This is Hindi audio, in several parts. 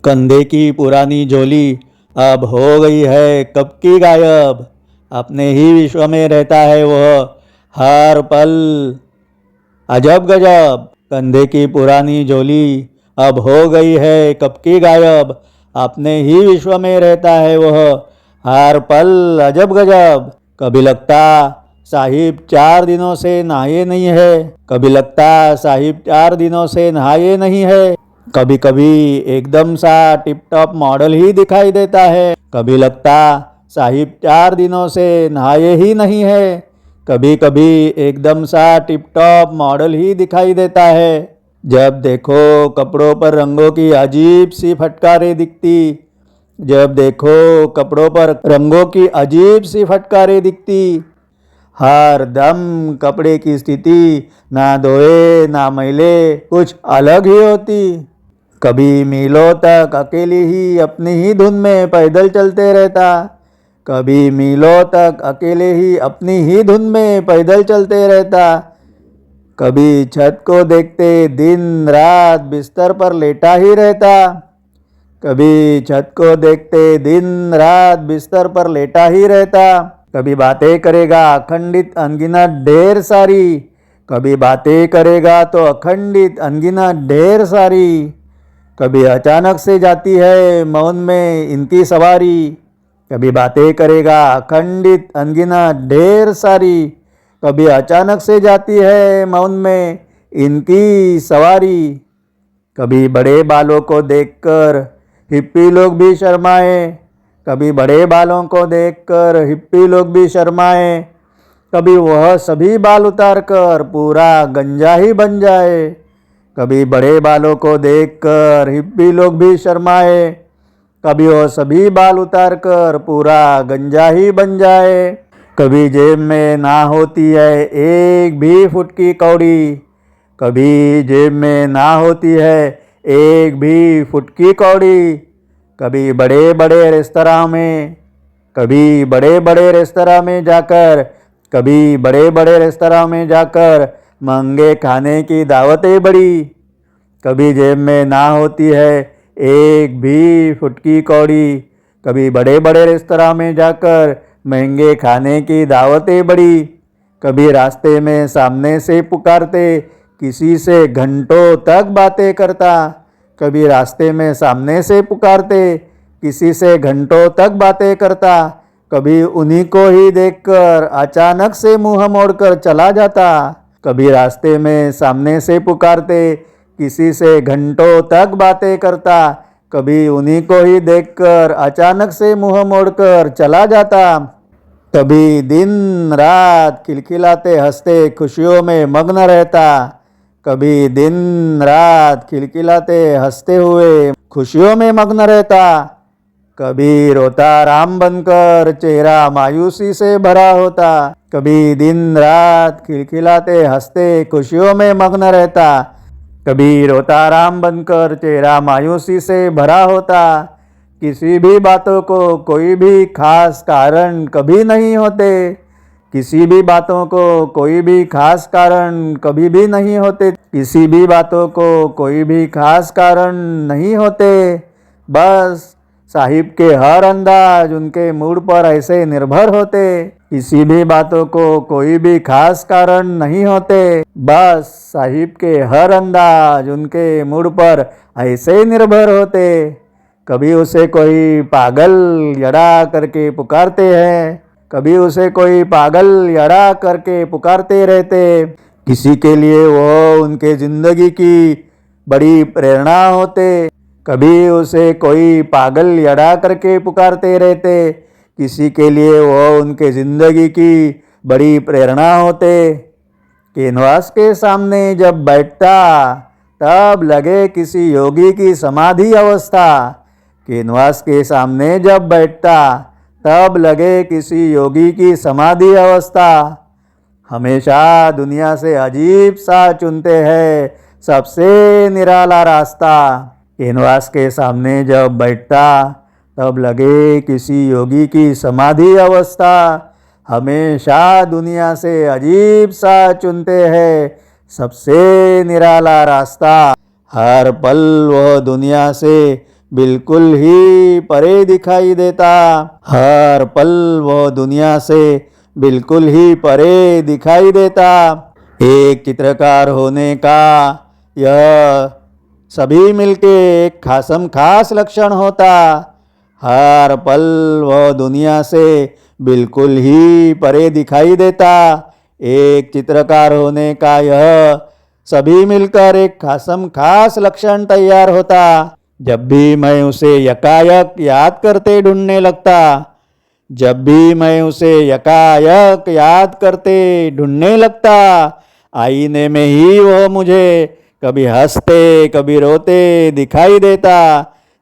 कंधे की पुरानी झोली अब हो गई है कब की गायब। अपने ही विश्व में रहता है वह हर पल। अजब गजब। कंधे की पुरानी झोली अब हो गई है कब की गायब। अपने ही विश्व में रहता है वह हर पल। अजब गजब। कभी लगता साहिब 4 दिनों से नहाए नहीं है। कभी लगता साहिब 4 दिनों से नहाए नहीं है। कभी कभी एकदम सा टिप टॉप मॉडल ही दिखाई देता है। कभी लगता साहिब 4 दिनों से नहाए ही नहीं है। कभी कभी एकदम सा टिप टॉप मॉडल ही दिखाई देता है। जब देखो कपड़ों पर रंगों की अजीब सी फटकारें दिखती। जब देखो कपड़ों पर रंगों की अजीब सी फटकारें दिखती। हर दम कपड़े की स्थिति ना धोए ना मैले कुछ अलग ही होती। कभी मीलों तक अकेली ही अपनी ही धुन में पैदल चलते रहता। कभी मीलों तक अकेले ही अपनी ही धुन में पैदल चलते रहता। कभी छत को देखते दिन रात बिस्तर पर लेटा ही रहता। कभी छत को देखते दिन रात बिस्तर पर लेटा ही रहता। कभी बातें करेगा अखंडित अनगिनत ढेर सारी। कभी बातें करेगा तो अखंडित अनगिनत ढेर सारी। कभी अचानक से जाती है मौन में इनकी सवारी। कभी बातें करेगा अखंडित अनगिनत ढेर सारी। कभी अचानक से जाती है मौन में इनकी सवारी। कभी बड़े बालों को देखकर हिप्पी लोग भी शर्माए। कभी बड़े बालों को देखकर हिप्पी लोग भी शर्माए। कभी वह सभी बाल उतार कर पूरा गंजा ही बन जाए। कभी बड़े बालों को देखकर हिप्पी लोग भी शर्माए। कभी वह सभी बाल उतार कर पूरा गंजा ही बन जाए। कभी जेब में ना होती है एक भी फुट की कौड़ी। कभी जेब में ना होती है एक भी फुट की कौड़ी। कभी बड़े बड़े रेस्तरां में कभी बड़े बड़े रेस्तरां में जाकर कभी बड़े बड़े रेस्तरां में जाकर महंगे खाने की दावतें बड़ी। कभी जेब में ना होती है एक भी फुट की कौड़ी। कभी बड़े बड़े रेस्तरां में जाकर महंगे खाने की दावतें बड़ी। कभी रास्ते में सामने से पुकारते किसी से घंटों तक बातें करता। कभी रास्ते में सामने से पुकारते किसी से घंटों तक बातें करता। कभी उन्हीं को ही देखकर अचानक से मुंह मोड़कर चला जाता। कभी रास्ते में सामने से पुकारते किसी से घंटों तक बातें करता। कभी उन्हीं को ही देखकर अचानक से मुंह मोड़कर चला जाता। कभी दिन रात खिलखिलाते हंसते खुशियों में मग्न रहता। कभी दिन रात खिलखिलाते हंसते हुए खुशियों में मग्न रहता। कभी रोता राम बनकर चेहरा मायूसी से भरा होता। कभी दिन रात खिलखिलाते हंसते खुशियों में मग्न रहता। कभी रोता राम बनकर चेहरा मायूसी से भरा होता। किसी भी बातों को कोई भी खास कारण कभी नहीं होते। किसी भी बातों को कोई भी खास कारण कभी भी नहीं होते। किसी भी बातों को कोई भी खास कारण नहीं होते। बस साहिब के हर अंदाज उनके मूड पर ऐसे निर्भर होते। किसी भी बातों को कोई भी खास कारण नहीं होते। बस साहिब के हर अंदाज उनके मूड पर ऐसे निर्भर होते। कभी उसे कोई पागल यड़ा करके पुकारते हैं। कभी उसे कोई पागल यड़ा करके पुकारते रहते। किसी के लिए वो उनके जिंदगी की बड़ी प्रेरणा होते। कभी उसे कोई पागल यड़ा करके पुकारते रहते। किसी के लिए वो उनके ज़िंदगी की बड़ी प्रेरणा होते। कैनवास के सामने जब बैठता तब लगे किसी योगी की समाधि अवस्था। कैनवास के सामने जब बैठता तब लगे किसी योगी की समाधि अवस्था। हमेशा दुनिया से अजीब सा चुनते हैं सबसे निराला रास्ता। कैनवास के सामने जब बैठता तब लगे किसी योगी की समाधि अवस्था। हमेशा दुनिया से अजीब सा चुनते हैं सबसे निराला रास्ता। हर पल वह दुनिया से बिल्कुल ही परे दिखाई देता। हर पल वह दुनिया से बिल्कुल ही परे दिखाई देता। एक चित्रकार होने का यह सभी मिलके एक खासम खास लक्षण होता। हर पल वह दुनिया से बिल्कुल ही परे दिखाई देता। एक चित्रकार होने का यह सभी मिलकर एक खासम खास लक्षण तैयार होता। जब भी मैं उसे यकायक याद करते ढूंढने लगता, जब भी मैं उसे यकायक याद करते ढूंढने लगता, आईने में ही वह मुझे कभी हंसते कभी रोते दिखाई देता।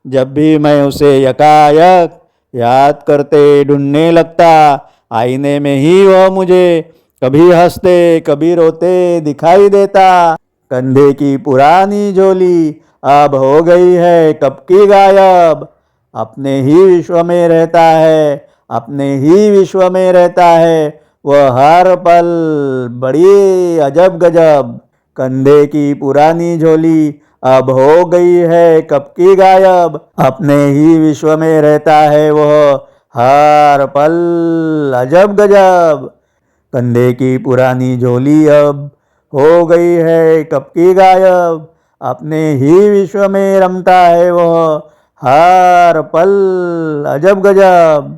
जब भी मैं उसे यकायक याद करते ढूंढने लगता, आईने में ही वह मुझे कभी हंसते कभी रोते दिखाई देता। कंधे की पुरानी झोली अब हो गई है कब की गायब। अपने ही विश्व में रहता है, अपने ही विश्व में रहता है वह हर पल बड़ी अजब गजब। कंधे की पुरानी झोली अब हो गई है कब की गायब। अपने ही विश्व में रहता है वह हर पल अजब गजब। कंधे की पुरानी झोली अब हो गई है कब की गायब। अपने ही विश्व में रमता है वह हर पल अजब गजब।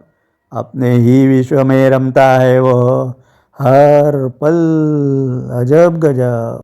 अपने ही विश्व में रमता है वह हर पल अजब गजब।